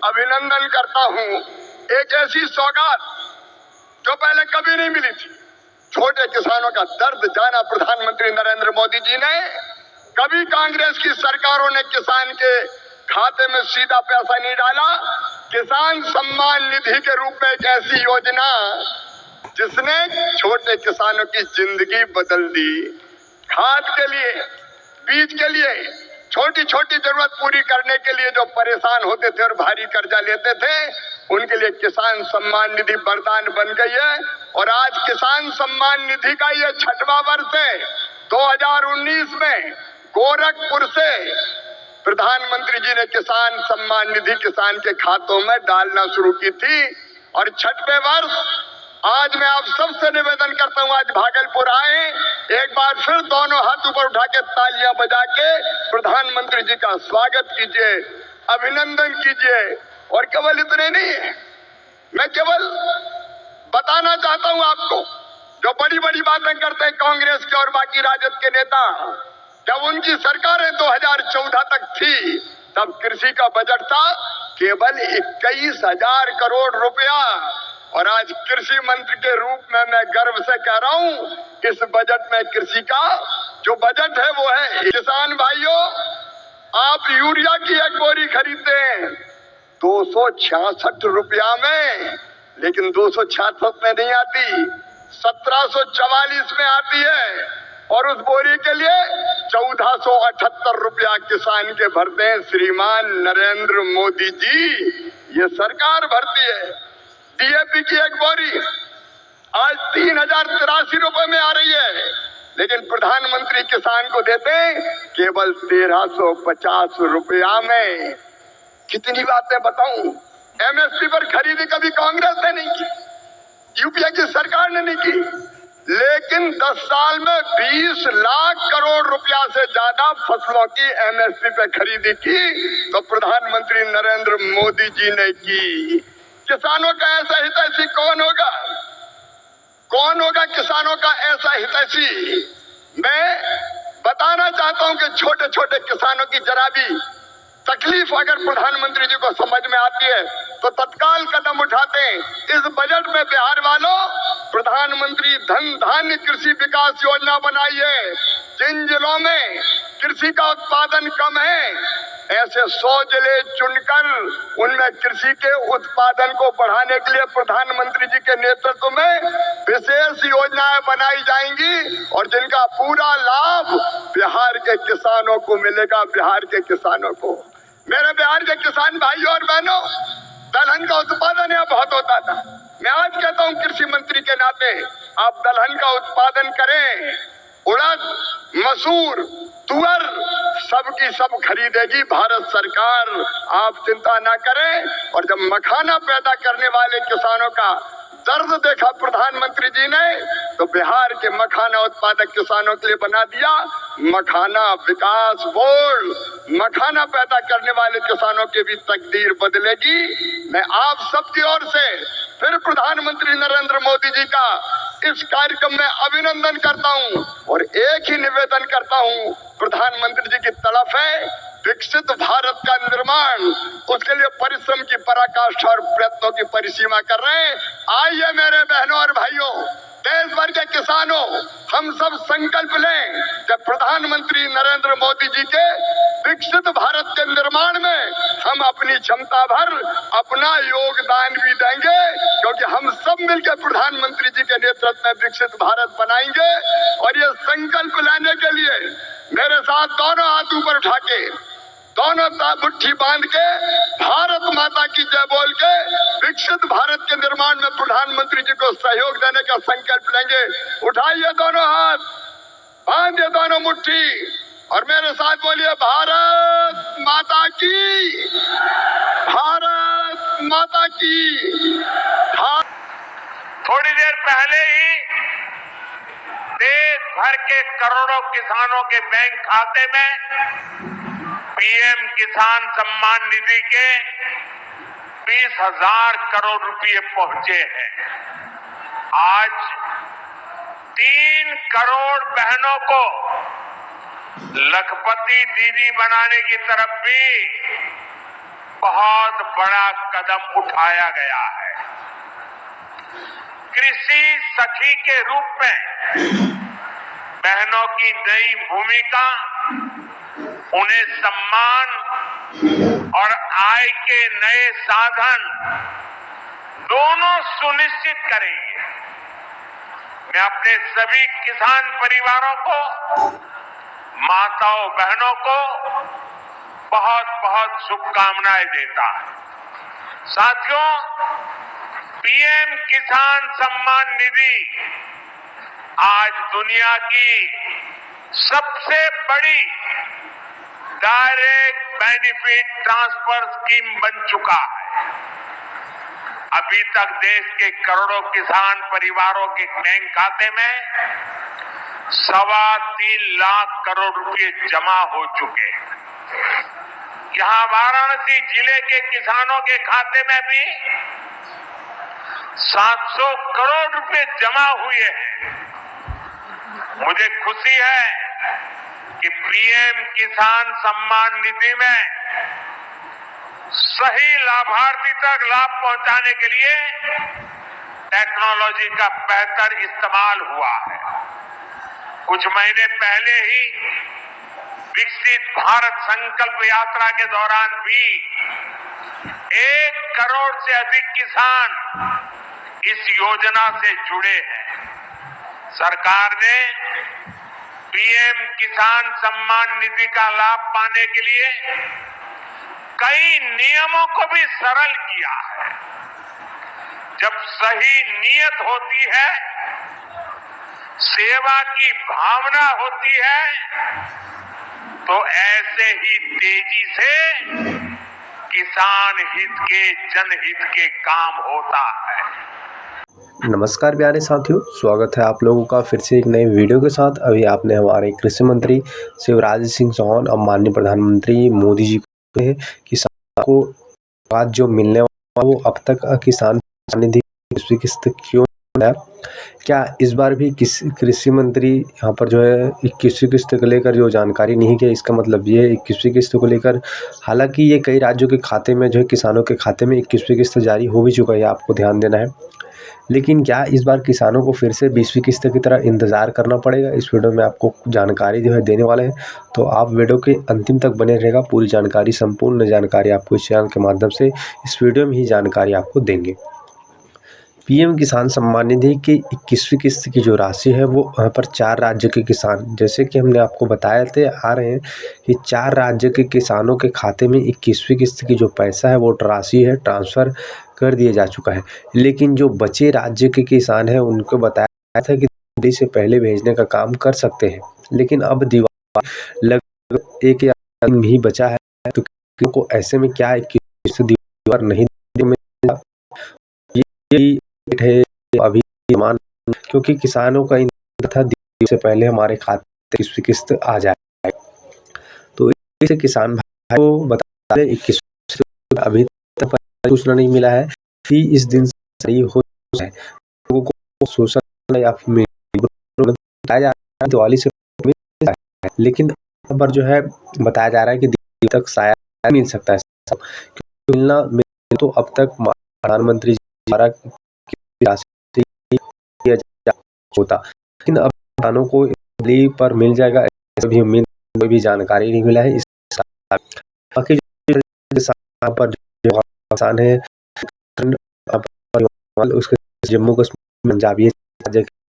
अभिनंदन करता हूं। एक ऐसी सौगात जो पहले कभी नहीं मिली थी। छोटे किसानों का दर्द जाना प्रधानमंत्री नरेंद्र मोदी जी ने। कभी कांग्रेस की सरकारों ने किसान के खाते में सीधा पैसा नहीं डाला। किसान सम्मान निधि के रूप में एक ऐसी योजना जिसने छोटे किसानों की जिंदगी बदल दी। खाद के लिए, बीज के लिए, छोटी छोटी जरूरत पूरी करने के लिए जो परेशान होते थे और भारी कर्जा लेते थे, उनके लिए किसान सम्मान निधि वरदान बन गई है। और आज किसान सम्मान निधि का ये 6वां वर्ष है। 2019 में गोरखपुर से प्रधानमंत्री जी ने किसान सम्मान निधि किसान के खातों में डालना शुरू की थी। और 6वें वर्ष आज मैं आप सबसे निवेदन करता हूं, आज भागलपुर आए, एक बार फिर दोनों हाथ ऊपर उठा के तालियां बजा के प्रधानमंत्री जी का स्वागत कीजिए, अभिनंदन कीजिए। और केवल इतने नहीं है, मैं केवल बताना चाहता हूं आपको, जो बड़ी बड़ी बातें करते हैं कांग्रेस के और बाकी राजद के नेता, जब उनकी सरकारें 2014 तक थी, तब कृषि का बजट था केवल 21,000 करोड़ रुपया। और आज कृषि मंत्री के रूप में मैं गर्व से कह रहा हूं, इस बजट में कृषि का जो बजट है वो है। किसान भाइयों, आप यूरिया की एक बोरी खरीदते हैं 266 रुपया में, लेकिन 266 में नहीं आती, 1744 में आती है। और उस बोरी के लिए 1478 रुपया किसान के भरते हैं श्रीमान नरेंद्र मोदी जी, ये सरकार भरती है। डीएपी की एक बोरी आज 3083 रुपए में आ रही है, लेकिन प्रधानमंत्री किसान को देते हैं केवल 1350 रुपया में। कितनी बातें बताऊं। एमएसपी पर खरीदी कभी कांग्रेस ने नहीं की, यूपीए की सरकार ने नहीं की, लेकिन 10 साल में 20 लाख करोड़ रुपया से ज्यादा फसलों की एमएसपी पे खरीदी की तो प्रधानमंत्री नरेंद्र मोदी जी ने की। किसानों का ऐसा हितैषी कौन होगा? कौन होगा किसानों का ऐसा हितैषी? मैं बताना चाहता हूं कि छोटे छोटे किसानों की जरा भी तकलीफ अगर प्रधानमंत्री जी को समझ में आती है तो तत्काल कदम उठाते हैं। इस बजट में बिहार वालों प्रधानमंत्री धन धान्य कृषि विकास योजना बनाई है। जिन जिलों में कृषि का उत्पादन कम है, ऐसे 100 जिले चुनकर उनमें कृषि के उत्पादन को बढ़ाने के लिए प्रधानमंत्री जी के नेतृत्व में विशेष योजनाएं बनाई जाएंगी और जिनका पूरा लाभ बिहार के किसानों को मिलेगा। बिहार के किसानों को, मेरे बिहार के किसान भाइयों और बहनों, दलहन का उत्पादन यहाँ बहुत होता था। मैं आज कहता हूँ कृषि मंत्री के नाते, आप दलहन का उत्पादन करें। उड़द, मसूर, तुअर सबकी सब खरीदेगी भारत सरकार, आप चिंता ना करें। और जब मखाना पैदा करने वाले किसानों का दर्द देखा प्रधानमंत्री जी ने, तो बिहार के मखाना उत्पादक किसानों के लिए बना दिया मखाना विकास बोर्ड। मखाना पैदा करने वाले किसानों की भी तकदीर बदलेगी। मैं आप सबकी ओर से फिर प्रधानमंत्री नरेंद्र मोदी जी का इस कार्यक्रम में अभिनंदन करता हूं और एक ही निवेदन करता हूं, प्रधानमंत्री जी की तड़प है विकसित भारत का निर्माण, उसके लिए परिश्रम की पराकाष्ठा और प्रयत्नों की परिसीमा कर रहे हैं। आइए मेरे बहनों और भाइयों, देश भर के किसानों, हम सब संकल्प लें कि प्रधानमंत्री नरेंद्र मोदी जी के विकसित भारत के निर्माण में हम अपनी क्षमता भर अपना योगदान भी देंगे, क्योंकि हम सब मिलकर प्रधानमंत्री जी के नेतृत्व में विकसित भारत बनाएंगे। और ये संकल्प लेने के लिए मेरे साथ दोनों हाथ ऊपर उठा के, दोनों मुट्ठी बांध के, भारत माता की जय बोल के विकसित भारत के निर्माण में प्रधानमंत्री जी को सहयोग देने का संकल्प लेंगे। उठाइए दोनों हाथ, बांधिए दोनों मुट्ठी और मेरे साथ बोलिए भारत माता की, भारत माता की। थोड़ी देर पहले ही देश भर के करोड़ों किसानों के बैंक खाते में पीएम किसान सम्मान निधि के 20,000 करोड़ रुपए पहुंचे हैं। आज 3 करोड़ बहनों को लखपति दीदी बनाने की तरफ भी बहुत बड़ा कदम उठाया गया है। कृषि सखी के रूप में बहनों की नई भूमिका उन्हें सम्मान और आय के नए साधन दोनों सुनिश्चित करेंगे। मैं अपने सभी किसान परिवारों को, माताओं बहनों को बहुत बहुत शुभकामनाएं देता हूं। साथियों, पीएम किसान सम्मान निधि आज दुनिया की सबसे बड़ी डायरेक्ट बेनिफिट ट्रांसफर स्कीम बन चुका है। अभी तक देश के करोड़ों किसान परिवारों के बैंक खाते में 3.25 लाख करोड़ रुपए जमा हो चुके हैं। यहां वाराणसी जिले के किसानों के खाते में भी 700 करोड़ रुपए जमा हुए हैं। मुझे खुशी है कि पीएम किसान सम्मान निधि में सही लाभार्थी तक लाभ पहुंचाने के लिए टेक्नोलॉजी का बेहतर इस्तेमाल हुआ है। कुछ महीने पहले ही विकसित भारत संकल्प यात्रा के दौरान भी 1 करोड़ से अधिक किसान इस योजना से जुड़े हैं। सरकार ने पीएम किसान सम्मान निधि का लाभ पाने के लिए कई नियमों को भी सरल किया है। जब सही नीयत होती है, सेवा की भावना होती है, तो ऐसे ही तेजी से किसान हित के, जनहित के काम होता है। नमस्कार प्यारे साथियों, स्वागत है आप लोगों का फिर से एक नए वीडियो के साथ। अभी आपने हमारे कृषि मंत्री शिवराज सिंह चौहान और माननीय प्रधानमंत्री मोदी जी को किसानों को आज जो मिलने वाला वो अब तक किसान निधि की किस्त क्यों है, क्या इस बार भी कृषि मंत्री यहाँ पर जो है 21वीं किस्त को लेकर जो जानकारी नहीं किया, इसका मतलब ये 21वीं किस्त को लेकर, हालांकि ये कई राज्यों के खाते में जो है किसानों के खाते में 21वीं किस्त जारी हो भी चुका है, आपको ध्यान देना है। लेकिन क्या इस बार किसानों को फिर से 20वीं किस्त की तरह इंतज़ार करना पड़ेगा? इस वीडियो में आपको जानकारी जो है देने वाले हैं, तो आप वीडियो के अंतिम तक बने रहेगा। पूरी जानकारी, संपूर्ण जानकारी आपको इस चैनल के माध्यम से इस वीडियो में ही जानकारी आपको देंगे। पीएम किसान सम्मान निधि की 21वीं किस्त की जो राशि है वो यहाँ पर 4 राज्य के किसान, जैसे कि हमने आपको बताए थे आ रहे हैं कि 4 राज्य के किसानों के खाते में 21वीं किस्त की जो पैसा है वो राशि है ट्रांसफ़र कर दिया जा चुका है। लेकिन जो बचे राज्य के किसान हैं उनको बताया था कि दिवाली से पहले भेजने का काम कर सकते हैं, लेकिन अब दिवाली लगभग 1 या 2 दिन ही बचा है, तो को ऐसे में क्या 21वीं किस्त दिवाली नहीं है अभी मान, क्योंकि किसानों का इंतजार था दिवाली से पहले हमारे खाते 21वीं किस्त आ जाए। तो इसे किसान भाई को बता दें 21वीं अभी तक सूचना नहीं मिला है कि इस दिन सही हो जाए। लोगों को सोशल या बताया जा रहा है दिवाली से मिल है, लेकिन यहाँ पर जो है बताया जा रहा है कि दिवाली तक शायद मिल सकता है। मिलना तो अब तक प्रधानमंत्री जी द्वारा होता, लेकिन अब किसानों को दिवाली पर मिल जाएगा ऐसी भी उम्मीद, कोई भी जानकारी नहीं मिला है। इस बाकी जो पर जो किसान है उसके जम्मू कश्मीर पंजाब ये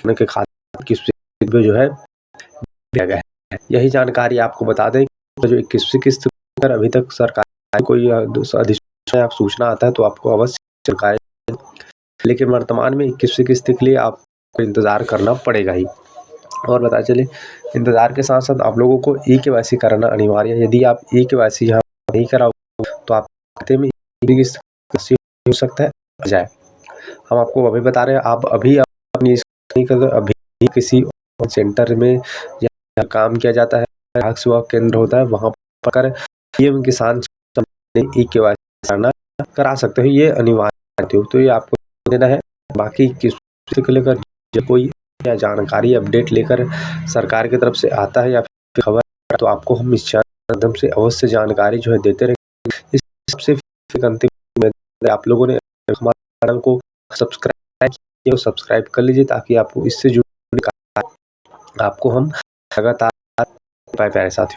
के खाते किस्त जो है दिया गया है। यही जानकारी आपको बता दें कि जो 21वीं किस्त पर अभी तक सरकार कोई अधिसूचना सूचना आता है तो आपको अवश्य सरकार, लेकिन वर्तमान में 21वीं किस्त के लिए आपको इंतज़ार करना पड़ेगा ही। और बता चले इंतज़ार के साथ साथ आप लोगों को ई-केवाईसी कराना अनिवार्य है। यदि आप ई-केवाईसी यहाँ नहीं कराओ तो आप खाते में किस्त हो सकता है आ जाए। हम आपको अभी बता रहे हैं, आप अभी अपनी नहीं कर, अभी किसी सेंटर में या काम किया जाता है, ग्राहक सेवा केंद्र होता है, वहाँ पर पीएम किसान ई-केवाईसी कराना करा सकते हो, ये अनिवार्य है। तो ये आपको देना है। बाकी किस्त को लेकर जब कोई या जानकारी अपडेट लेकर सरकार की तरफ से आता है या फिर खबर, तो आपको हम इस चैनल के माध्यम से अवश्य जानकारी जो है देते रहेंगे। इस सबसे अंतिम आप लोगों ने हमारे चैनल को सब्सक्राइब किया, सब्सक्राइब कर लीजिए ताकि आपको इससे जुड़े आपको हम लगातार पाए प्यारे साथियों।